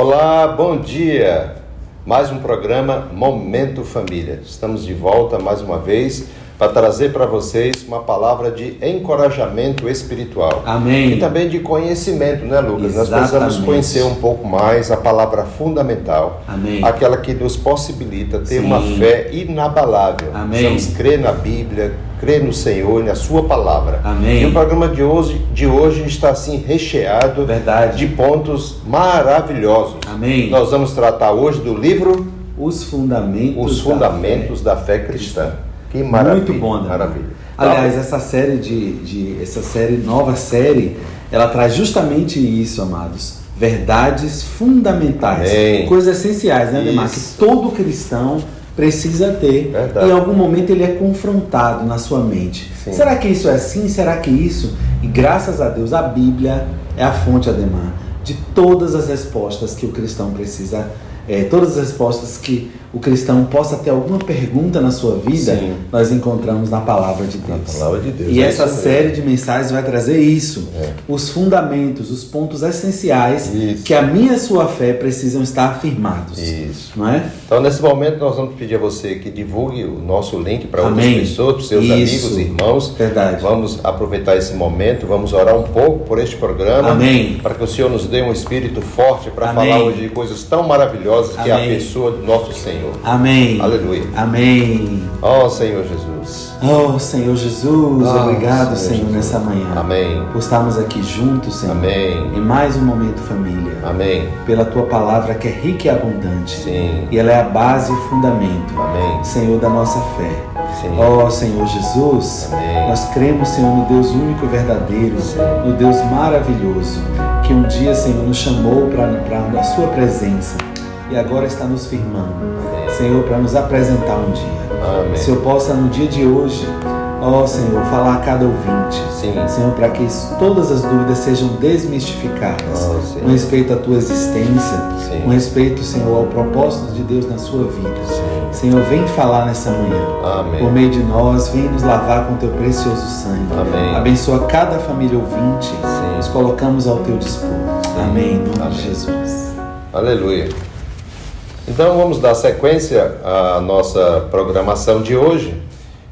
Olá, bom dia! Mais um programa Momento Família. Estamos de volta mais uma vez para trazer para vocês uma palavra de encorajamento espiritual. Amém. E também de conhecimento, né, Lucas? Exatamente. Nós precisamos conhecer um pouco mais a palavra fundamental. Amém. Aquela que nos possibilita ter Sim. uma fé inabalável. Amém. Precisamos crer na Bíblia, crer no Senhor e na sua palavra. Amém. E o programa de hoje está assim recheado Verdade. de pontos maravilhosos. Amém. Nós vamos tratar hoje do livro Os Fundamentos, da Fé Cristã. Que maravilha. Muito bom, né? Maravilha. Aliás, essa nova série, ela traz justamente isso, amados. Verdades fundamentais. Amém. Coisas essenciais, né, Ademar? Que Isso. todo cristão precisa ter. Verdade. Em algum momento ele é confrontado na sua mente. Sim. Será que isso é assim? Será que isso? E graças a Deus, a Bíblia é a fonte, Ademar, de todas as respostas que o cristão precisa, todas as respostas que o cristão possa ter alguma pergunta na sua vida, Sim. nós encontramos na Palavra de Deus. Na Palavra de Deus. E É essa isso mesmo. série de mensagens vai trazer isso. É. Os fundamentos, os pontos essenciais Isso. que a minha e a sua fé precisam estar firmados. Isso. Não é? Então, nesse momento, nós vamos pedir a você que divulgue o nosso link para outras Amém. pessoas, para os seus Isso. amigos e irmãos. Verdade. Vamos aproveitar esse momento, vamos orar um pouco por este programa. Amém. Para que o Senhor nos dê um espírito forte para Amém. falar hoje de coisas tão maravilhosas que é a Amém. pessoa do nosso Senhor. Amém. Aleluia. Amém. Ó Senhor Jesus. Oh, Senhor Jesus, Ah, obrigado, Senhor Senhor, Jesus. nessa manhã. Amém. Por estarmos aqui juntos, Senhor. Amém. Em mais um momento família. Amém. Pela tua palavra que é rica e abundante. Sim. E ela é a base e o fundamento, Amém. Senhor, da nossa fé. Sim. Ó Senhor Jesus, Amém. nós cremos, Senhor, no Deus único e verdadeiro, Sim. no Deus maravilhoso, que um dia, Senhor, nos chamou para a sua presença e agora está nos firmando, Amém. Senhor, para nos apresentar um dia. Amém. Se eu possa, no dia de hoje, ó Senhor, falar a cada ouvinte, Sim. Senhor, para que todas as dúvidas sejam desmistificadas, Oh, Senhor. com respeito à tua existência, Sim. com respeito, Senhor, ao propósito de Deus na sua vida. Sim. Senhor, vem falar nessa manhã. Amém. Por meio de nós, vem nos lavar com teu precioso sangue. Amém. Abençoa cada família ouvinte. Sim. Nos colocamos ao teu dispor. Amém. Em nome Amém. de Jesus. Aleluia. Então vamos dar sequência à nossa programação de hoje,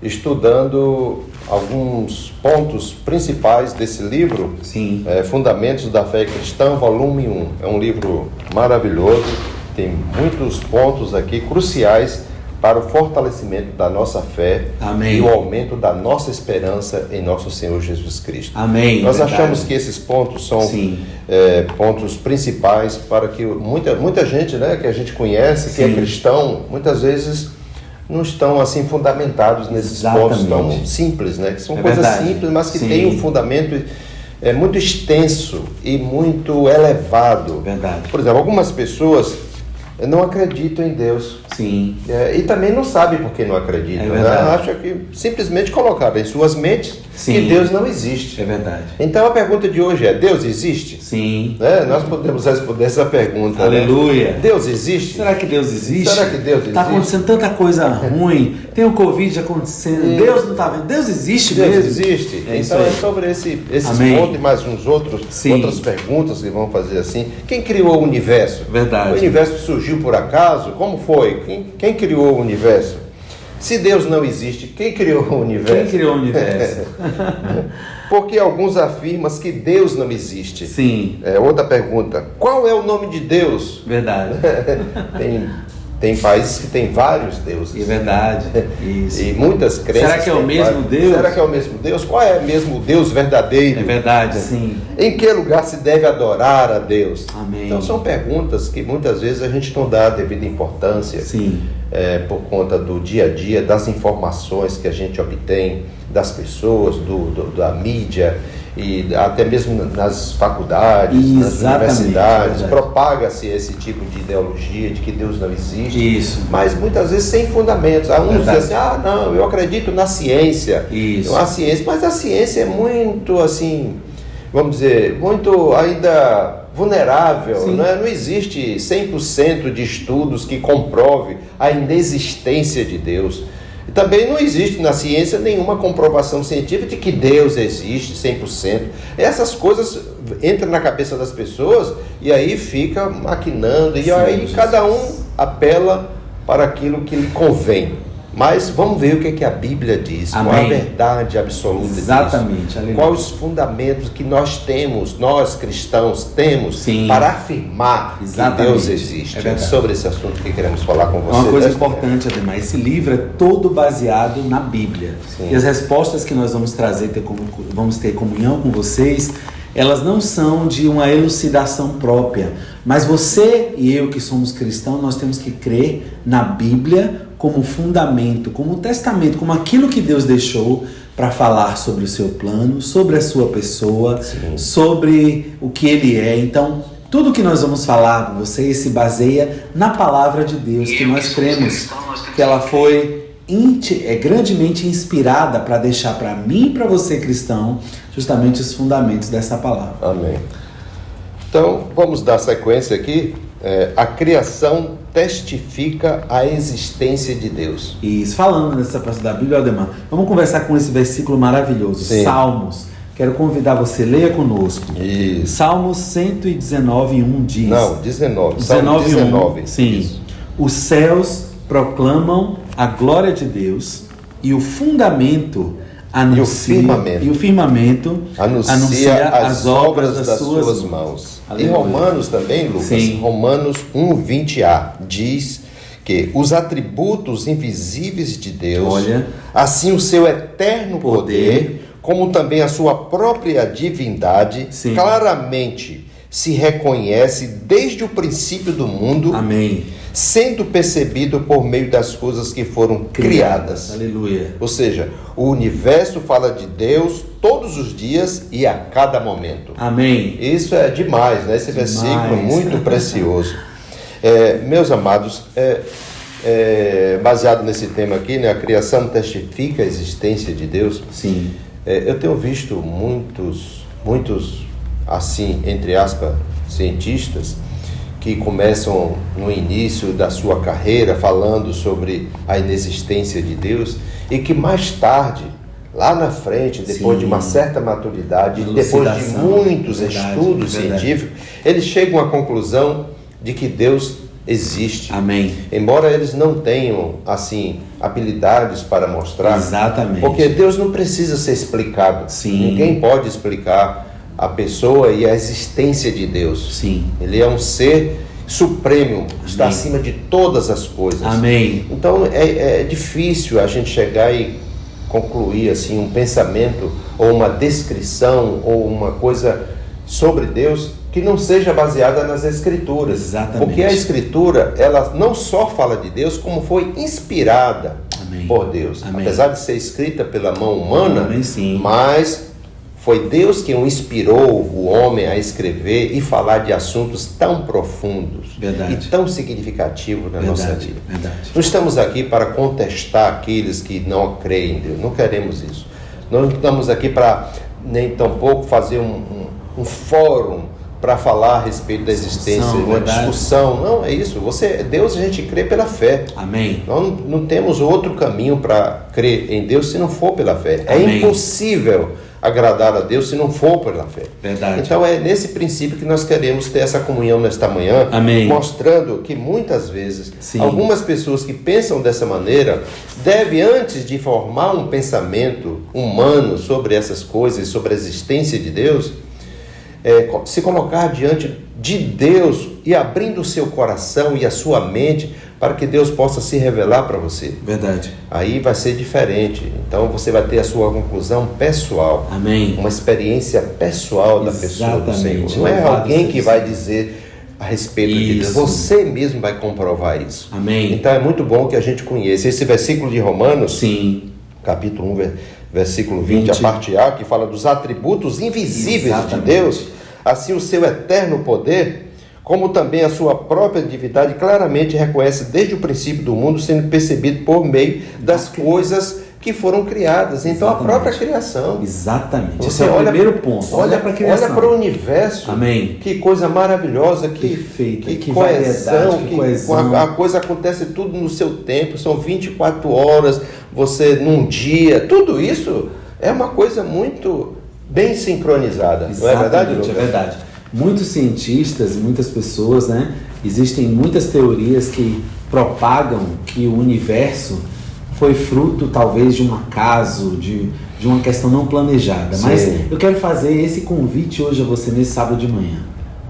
estudando alguns pontos principais desse livro, Sim. Fundamentos da Fé Cristã, volume 1. É um livro maravilhoso, tem muitos pontos aqui cruciais para o fortalecimento da nossa fé. Amém. E o aumento da nossa esperança em nosso Senhor Jesus Cristo. Amém. Nós Verdade. achamos que esses pontos são Sim. pontos principais para que muita gente, né, que a gente conhece, que é Sim. cristão, muitas vezes não estão assim fundamentados nesses pontos tão Exatamente. simples, né, que são É coisas verdade. simples, mas que Sim. têm um fundamento muito extenso e muito elevado. Verdade. Por exemplo, algumas pessoas não acreditam em Deus. Sim. E também não sabem por que não acreditam. É né? verdade. Acham que simplesmente colocaram em suas mentes Sim. que Deus não existe. É verdade. Então a pergunta de hoje é: Deus existe? Sim. Né? Nós podemos responder essa pergunta. Aleluia. Né? Deus existe? Será que Deus existe? Será que Deus Está existe? acontecendo tanta coisa ruim. Tem o Covid acontecendo. Deus não está vendo. Deus existe Deus mesmo. existe? É isso Então é aí. sobre esses Amém. pontos e mais uns outras Sim. perguntas que vão fazer assim. Quem criou o universo? Verdade. O universo surgiu por acaso? Como foi? Quem criou o universo? Se Deus não existe, quem criou o universo? Quem criou o universo? Porque alguns afirmam que Deus não existe. Sim. Outra pergunta: qual é o nome de Deus? Verdade. Tem países que tem vários deuses. É verdade. Isso. E muitas crenças. Será que é o têm mesmo vários. Deus? Será que é o mesmo Deus? Qual é mesmo o Deus verdadeiro? É verdade, sim. Em que lugar se deve adorar a Deus? Amém. Então são perguntas que muitas vezes a gente não dá a devida importância. Sim. Por conta do dia a dia, das informações que a gente obtém das pessoas, da mídia e até mesmo nas faculdades, nas Exatamente, universidades, verdade. propaga-se esse tipo de ideologia de que Deus não existe, Isso. mas muitas vezes sem fundamentos. Uns Verdade. dizem assim: não, eu acredito na ciência. Isso. A ciência, mas a ciência é muito assim, vamos dizer, muito ainda vulnerável, Sim. né? Não existe 100% de estudos que comprove a inexistência de Deus. E também não existe na ciência nenhuma comprovação científica de que Deus existe 100%. Essas coisas entram na cabeça das pessoas e aí fica maquinando. E aí cada um apela para aquilo que lhe convém. Mas vamos ver o que a Bíblia diz. Amém. Qual a verdade absoluta Exatamente. disso. Aleluia. Quais os fundamentos que nós temos, nós cristãos temos, Sim. para afirmar Exatamente. que Deus existe. É verdade. Sobre esse assunto que queremos falar com você. Uma coisa importante, Ademar, esse livro é todo baseado na Bíblia. Sim. E as respostas que nós vamos trazer, vamos ter comunhão com vocês, elas não são de uma elucidação própria. Mas você e eu que somos cristãos, nós temos que crer na Bíblia como fundamento, como testamento, como aquilo que Deus deixou para falar sobre o seu plano, sobre a sua pessoa, Sim. sobre o que Ele é. Então, tudo que nós vamos falar com vocês se baseia na palavra de Deus, que nós cremos que ela foi grandemente inspirada para deixar para mim e para você cristão justamente os fundamentos dessa palavra. Amém. Então, vamos dar sequência aqui. A criação testifica a existência de Deus. Isso, falando nessa parte da Bíblia, Ademar, vamos conversar com esse versículo maravilhoso, Sim. Salmos. Quero convidar você, leia conosco. Isso. Salmos 119:1 diz... Não, 19. Salmo 19. Sim. Isso. Os céus proclamam a glória de Deus e o fundamento anuncia, E o firmamento anuncia as obras das suas mãos. Aleluia. Em Romanos também, Lucas, Sim. Romanos 1:20a diz que os atributos invisíveis de Deus, Olha. assim o seu eterno poder, como também a sua própria divindade, Sim. claramente se reconhece desde o princípio do mundo, Amém. sendo percebido por meio das coisas que foram criadas. Aleluia. Ou seja, o universo fala de Deus todos os dias e a cada momento. Amém. Isso é demais, né? Esse Demais. versículo é muito precioso. Meus amados, baseado nesse tema aqui, né? A criação testifica a existência de Deus. Sim. Eu tenho visto muitos, assim, entre aspas, cientistas que começam no início da sua carreira falando sobre a inexistência de Deus e que mais tarde, lá na frente, depois Sim. de uma certa maturidade, depois de Elucidação. muitos Verdade, estudos verdade. científicos, eles chegam à conclusão de que Deus existe. Amém. Embora eles não tenham, assim, habilidades para mostrar. Exatamente. Porque Deus não precisa ser explicado. Sim. Ninguém pode explicar a pessoa e a existência de Deus. Sim. Ele é um ser supremo, está Amém. acima de todas as coisas. Amém. Então é difícil a gente chegar e concluir assim um pensamento ou uma descrição ou uma coisa sobre Deus que não seja baseada nas Escrituras. Exatamente. Porque a Escritura, ela não só fala de Deus, como foi inspirada Amém. por Deus. Amém. Apesar de ser escrita pela mão humana, Amém, sim. mas foi Deus quem o inspirou o homem a escrever e falar de assuntos tão profundos Verdade. e tão significativos na nossa vida. Verdade. Não estamos aqui para contestar aqueles que não creem em Deus, não queremos isso. Nós não estamos aqui para nem tampouco fazer um fórum para falar a respeito da existência, uma discussão. Não, é isso. Deus a gente crê pela fé. Amém. Nós não temos outro caminho para crer em Deus se não for pela fé. Amém. É impossível agradar a Deus se não for pela fé. Verdade. Então é nesse princípio que nós queremos ter essa comunhão nesta manhã, Amém. mostrando que muitas vezes Sim. algumas pessoas que pensam dessa maneira devem, antes de formar um pensamento humano sobre essas coisas, sobre a existência de Deus, se colocar diante de Deus e abrindo o seu coração e a sua mente para que Deus possa se revelar para você. Verdade. Aí vai ser diferente. Então você vai ter a sua conclusão pessoal. Amém. Uma experiência pessoal da pessoa do Senhor. Exatamente. Não é Louvado alguém que seja vai o Senhor. dizer a respeito de Deus. Isso. Você mesmo vai comprovar isso. Amém. Então é muito bom que a gente conheça esse versículo de Romanos, Sim. capítulo 1, versículo 20, a parte A, que fala dos atributos invisíveis Exatamente. de Deus, assim o seu eterno poder, como também a sua própria divindade, claramente reconhece desde o princípio do mundo, sendo percebido por meio das coisas que foram criadas. Então, Exatamente. a própria criação. Exatamente. Esse Você é o olha, primeiro ponto. Olha para a criação. Olha para o universo. Amém. Que coisa maravilhosa, Perfeita, que variedade, que coesão. A coisa acontece tudo no seu tempo, são 24 horas, você num dia, tudo isso é uma coisa muito bem sincronizada. Exatamente, não é verdade, Lucas? É verdade. Muitos cientistas, muitas pessoas, né? Existem muitas teorias que propagam que o universo foi fruto talvez de um acaso, de uma questão não planejada. Sim. Mas eu quero fazer esse convite hoje a você nesse sábado de manhã.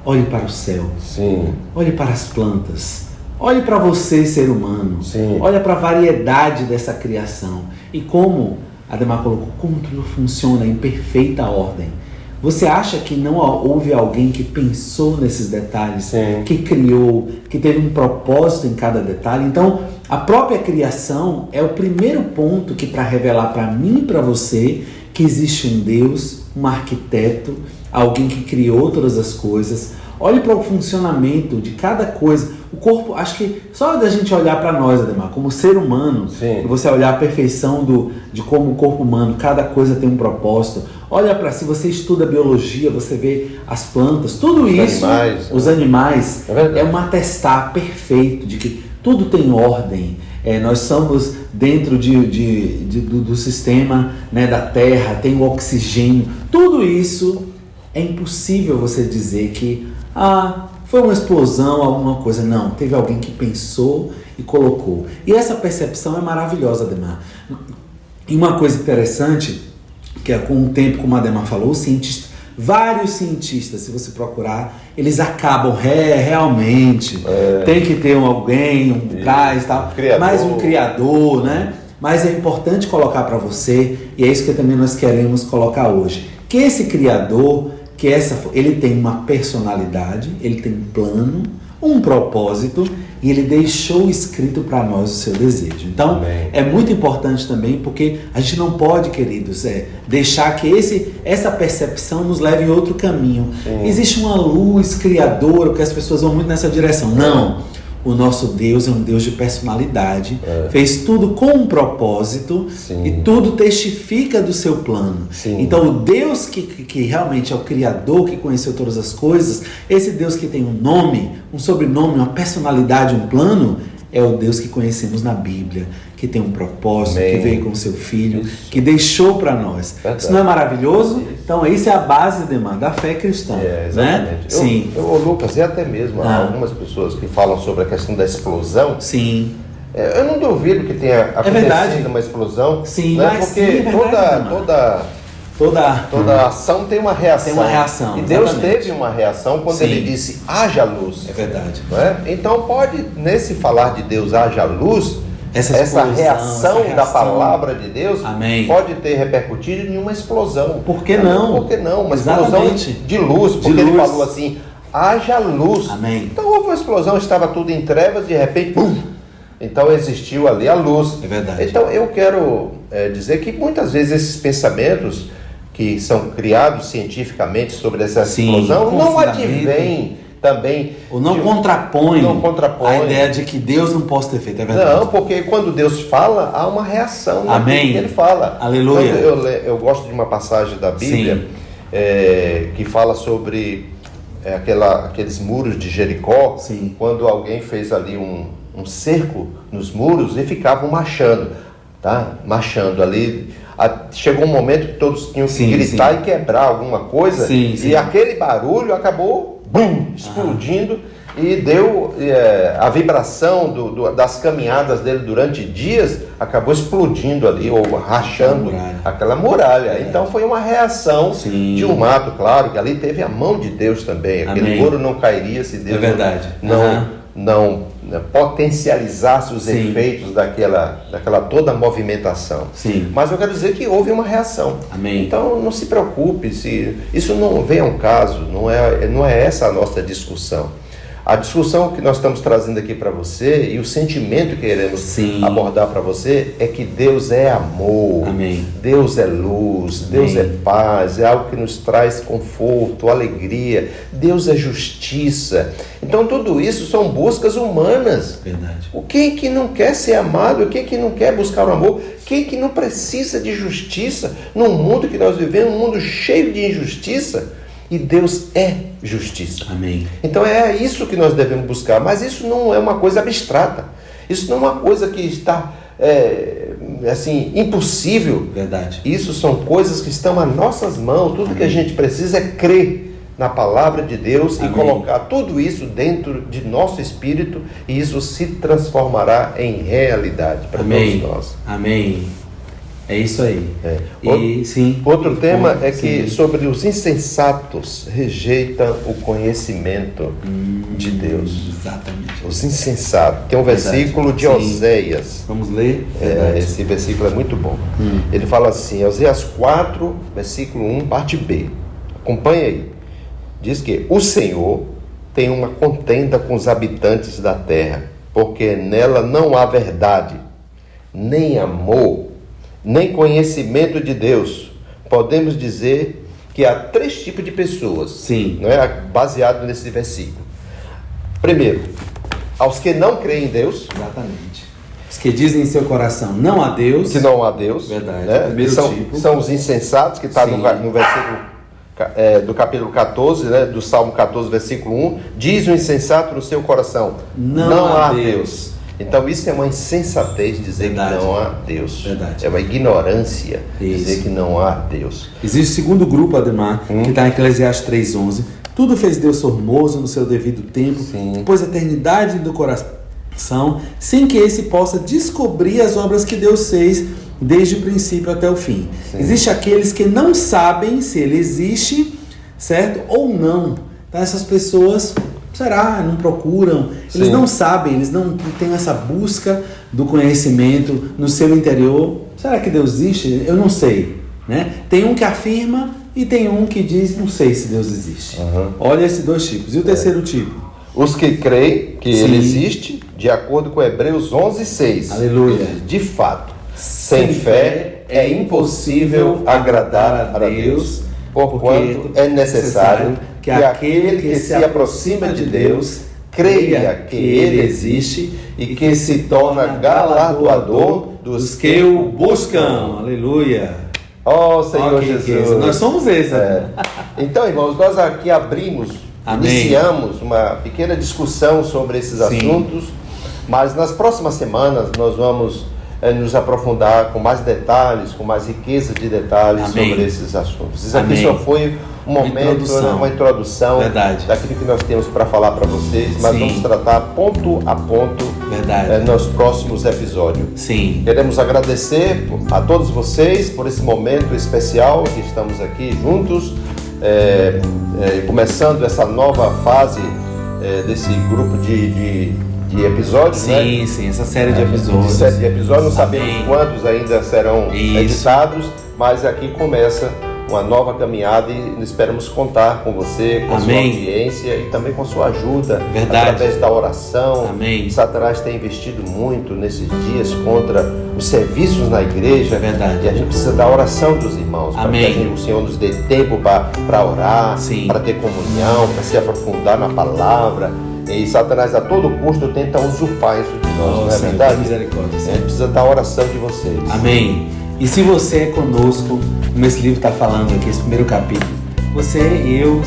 Olhe para o céu. Sim. Olhe para as plantas. Olhe para você, ser humano. Sim. Olhe para a variedade dessa criação. E como, Ademar colocou, como tudo funciona em perfeita ordem. Você acha que não houve alguém que pensou nesses detalhes, Sim. que criou, que teve um propósito em cada detalhe? Então, a própria criação é o primeiro ponto que para revelar para mim e para você que existe um Deus, um arquiteto, alguém que criou todas as coisas. Olhe para o funcionamento de cada coisa. O corpo, acho que só da gente olhar para nós, Ademar, como ser humano, Sim. e você olhar a perfeição de como o corpo humano, cada coisa tem um propósito. Olha para, se você estuda biologia, você vê as plantas, tudo isso, os animais, é um atestar perfeito de que tudo tem ordem. Nós somos dentro do sistema, né, da Terra, tem o oxigênio, tudo isso é impossível você dizer que foi uma explosão, alguma coisa. Não, teve alguém que pensou e colocou. E essa percepção é maravilhosa, Ademar. E uma coisa interessante, que é com o tempo, como a Ademar falou, vários cientistas, se você procurar, eles acabam realmente, tem que ter alguém, um gás e tal, mais um criador, né? Mas é importante colocar para você, e é isso que também nós queremos colocar hoje, que esse criador, ele tem uma personalidade, ele tem um plano, um propósito, e ele deixou escrito para nós o seu desejo. Então, Amém. É muito importante também, porque a gente não pode, queridos, deixar que essa percepção nos leve em outro caminho. Sim. Existe uma luz criadora, porque as pessoas vão muito nessa direção. Não! O nosso Deus é um Deus de personalidade, fez tudo com um propósito. Sim. E tudo testifica do seu plano. Sim. Então o Deus que realmente é o Criador, que conheceu todas as coisas, esse Deus que tem um nome, um sobrenome, uma personalidade, um plano, é o Deus que conhecemos na Bíblia, que tem um propósito, Amém. Que veio com o seu Filho, Isso. que deixou para nós. Verdade. Isso não é maravilhoso? Isso. Então isso é a base, da fé cristã. Exatamente. Né? Sim. Lucas, e até mesmo algumas pessoas que falam sobre a questão da explosão. Sim. Eu não duvido que tenha acontecido uma explosão. Sim, né? mas porque sim, é verdade, toda ação tem uma reação. Tem uma reação. E Deus exatamente. teve uma reação quando Sim. ele disse, haja luz. É verdade. Não é? Então pode, nesse falar de Deus, haja luz, essa reação da palavra de Deus, Amém. Pode ter repercutido em uma explosão. Por que não? Por que não? Uma Exatamente. explosão de luz, porque ele falou assim, haja luz. Amém. Então houve uma explosão, estava tudo em trevas, de repente, pum! Então existiu ali a luz. É verdade. Então eu quero dizer que muitas vezes esses pensamentos que são criados cientificamente sobre essa explosão não advêm também... Ou não contrapõe a ideia de que Deus não possa ter feito, é verdade. Não, porque quando Deus fala, há uma reação Amém. Que ele fala. Aleluia. Eu gosto de uma passagem da Bíblia que fala sobre aqueles muros de Jericó, Sim. quando alguém fez ali um cerco nos muros e ficavam marchando, tá? Marchando ali. Chegou um momento que todos tinham que gritar e quebrar alguma coisa, e aquele barulho acabou explodindo e deu a vibração das caminhadas dele durante dias, acabou explodindo ali, ou rachando aquela muralha. Então foi uma reação de um ato, claro, que ali teve a mão de Deus também. Aquele muro não cairia se Deus não potencializasse os efeitos daquela toda movimentação. Sim. Mas eu quero dizer que houve uma reação. Amém. Então não se preocupe, se isso não vem ao caso, não é essa a nossa discussão. A discussão que nós estamos trazendo aqui para você e o sentimento que queremos abordar para você é que Deus é amor, Amém. Deus é luz, Amém. Deus é paz, é algo que nos traz conforto, alegria, Deus é justiça. Então tudo isso são buscas humanas. Verdade. Quem que não quer ser amado, quem que não quer buscar o amor, Quem que não precisa de justiça num mundo que nós vivemos, um mundo cheio de injustiça? E Deus é justiça. Amém. Então é isso que nós devemos buscar. Mas isso não é uma coisa abstrata. Isso não é uma coisa que está assim, impossível. Verdade. Isso são coisas que estão às nossas mãos. Tudo que a gente precisa é crer na palavra de Deus. Amém. E colocar tudo isso dentro de nosso espírito, e isso se transformará em realidade para todos nós. Amém. É isso aí. Outro tema é que sobre os insensatos rejeitam o conhecimento de Deus. Exatamente. Os insensatos. Tem um versículo de Oséias. Vamos ler? Esse versículo é muito bom. Ele fala assim, Oséias 4, versículo 1, parte B. Acompanha aí. Diz que o Senhor tem uma contenda com os habitantes da terra, porque nela não há verdade, nem amor, nem conhecimento de Deus. Podemos dizer que há 3 tipos de pessoas. Sim. Não é? Baseado nesse versículo. Primeiro, aos que não creem em Deus. Exatamente. Os que dizem em seu coração não há Deus. Que não há Deus. Verdade. Né? Primeiro tipo. São os insensatos, que está no versículo do capítulo 14, né, do Salmo 14, versículo 1. Diz o insensato no seu coração, não há Deus. Então isso é uma insensatez, dizer que não há Deus. Verdade. É uma ignorância dizer que não há Deus. Existe o segundo grupo, Ademar, que está em Eclesiastes 3:11. Tudo fez Deus formoso no seu devido tempo, pôs a eternidade do coração, sem que esse possa descobrir as obras que Deus fez desde o princípio até o fim. Existem aqueles que não sabem se ele existe, certo? Ou não. Então essas pessoas... não procuram, eles não sabem, eles não têm essa busca do conhecimento no seu interior. Será que Deus existe? Eu não sei, né? Tem um que afirma e tem um que diz, não sei se Deus existe. Olha esses 2 tipos. E o terceiro tipo? Os que creem que ele existe, de acordo com Hebreus 11:6. Aleluia. De fato, sem fé é impossível agradar a Deus, porquanto é necessário que aquele que se aproxima de Deus creia que Ele existe e que se torna galardoador dos que o buscam. Aleluia. Ó Senhor Jesus. Nós somos esses. Então, irmãos, nós aqui iniciamos uma pequena discussão sobre esses assuntos, mas nas próximas semanas nós vamos nos aprofundar com mais detalhes, com mais riqueza de detalhes sobre esses assuntos. Isso aqui só foi um momento, uma introdução daquilo que nós temos para falar para vocês, mas vamos tratar ponto a ponto nos próximos episódios. Queremos agradecer a todos vocês por esse momento especial que estamos aqui juntos, começando essa nova fase desse grupo de episódios, essa série de episódios. Não sabemos quantos ainda serão editados, mas aqui começa uma nova caminhada e esperamos contar com você, com a sua audiência e também com a sua ajuda através da oração. Satanás tem investido muito nesses dias contra os serviços na igreja, e a gente precisa da oração dos irmãos, para que o Senhor nos dê tempo para orar, para ter comunhão, para se aprofundar na palavra. E Satanás a todo custo tenta usurpar isso de nós, não é verdade? Misericórdia, a gente precisa da oração de vocês. Amém. E se você é conosco, como esse livro está falando aqui, esse primeiro capítulo, você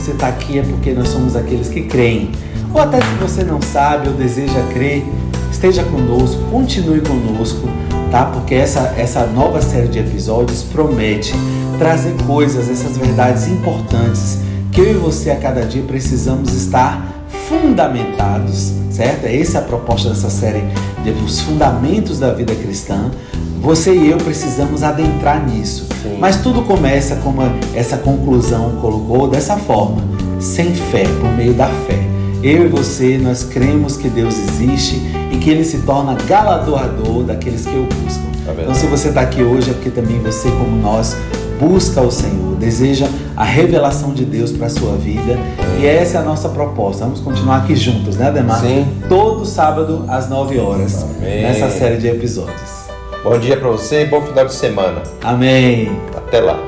está aqui é porque nós somos aqueles que creem. Ou até se você não sabe ou deseja crer, esteja conosco, continue conosco, tá? Porque essa nova série de episódios promete trazer coisas, essas verdades importantes que eu e você a cada dia precisamos estar fundamentados, certo? Essa é a proposta dessa série, os fundamentos da vida cristã. Você e eu precisamos adentrar nisso. Mas tudo começa, como essa conclusão colocou, dessa forma, sem fé, por meio da fé. Eu e você, nós cremos que Deus existe e que Ele se torna galardoador daqueles que o buscam. Então, se você está aqui hoje, é porque também você, como nós, busca o Senhor, deseja a revelação de Deus para a sua vida. E essa é a nossa proposta. Vamos continuar aqui juntos, né, Ademar? Todo sábado às 9 horas, nessa série de episódios. Bom dia para você e bom final de semana. Amém. Até lá.